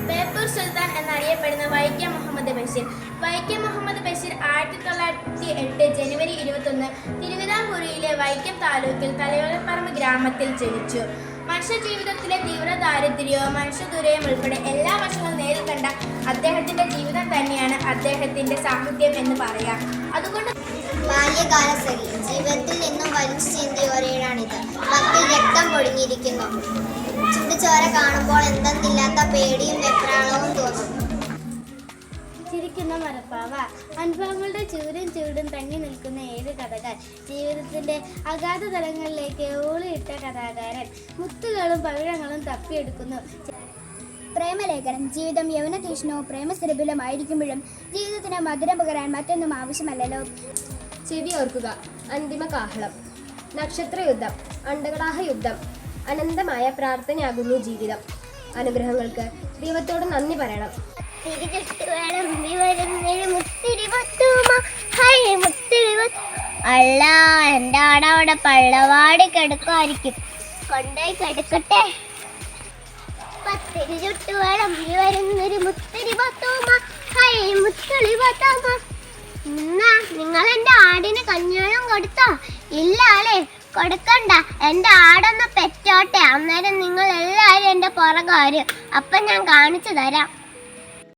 ബേപ്പൂർ സുൽത്താൻ എന്നറിയപ്പെടുന്ന വൈക്കം മുഹമ്മദ് ബഷീർ. വൈക്കം മുഹമ്മദ് ബഷീർ 1908 ജനുവരി 21 തിരുവിതാംകൂറിലെ വൈക്കം താലൂക്കിൽ തലയോലപ്പറമ്പ് ഗ്രാമത്തിൽ ജനിച്ചു. മനുഷ്യജീവിതത്തിലെ തീവ്ര ദാരിദ്ര്യവും മനുഷ്യദുരയും ഉൾപ്പെടെ എല്ലാ വശങ്ങളും നേരിൽ കണ്ട അദ്ദേഹത്തിന്റെ ജീവിതം തന്നെയാണ് അദ്ദേഹത്തിന്റെ സാഹിത്യം എന്ന് പറയാം. അതുകൊണ്ട് ബാല്യകാലസഖി ജീവിതത്തിൽ നിന്നും വലിച്ചു ചിന്തിയ ഒരേടാണിത്. ഭക്തിൽ രക്തം പൊഴിഞ്ഞിരിക്കുന്നു. ചുണ്ടുചോര കാണുമ്പോൾ എന്തെന്നില്ലാത്ത പേടിയും വെപ്രാളവും തോന്നും. ചിരിക്കുന്ന മരപ്പാവ. അനുഭവങ്ങളുടെ ചൂടും തങ്ങി നിൽക്കുന്ന 7 കഥകൾ. ജീവിതത്തിന്റെ അഗാധ തലങ്ങളിലേക്ക് ഊളിയിട്ട കഥാകാരൻ. മുത്തുകളും പവിഴങ്ങളും തപ്പിയെടുക്കുന്നു. പ്രേമലേഖനം. ജീവിതം യൗവനതീഷ്ണവും പ്രേമസുരഭിലമായിരിക്കുമ്പോഴും ജീവിതത്തിന് മധുരം പകരാൻ മറ്റൊന്നും ആവശ്യമല്ലല്ലോ. ചെവി ഓർക്കുക. അന്തിമ കാഹളം. നക്ഷത്രയുദ്ധം. അണ്ടകടാഹ യുദ്ധം. അനന്തമായ പ്രാർത്ഥനയാകുന്നു ജീവിതം. അനുഗ്രഹങ്ങൾക്ക് ദൈവത്തോട് നന്ദി പറയണം. അല്ല, എൻ്റെ ആടവിടെ പള്ളവാടി കിടക്കുമായിരിക്കും. കൊണ്ടുപോയി കിടക്കട്ടെ. പത്തിരി ചുട്ടു വിളമ്പി വരുന്നൊരു മുത്തിരി പത്തോമ. മുത്തളി പത്താമ. നിങ്ങൾ എൻ്റെ ആടിന് കഞ്ഞാളം കൊടുത്തോ? ഇല്ല അല്ലേ? കൊടുക്കണ്ട. എൻ്റെ ആടൊന്ന് പെറ്റോട്ടെ, അന്നേരം നിങ്ങൾ എല്ലാവരും എൻ്റെ പുറകെ വരും. അപ്പം ഞാൻ കാണിച്ചു തരാം.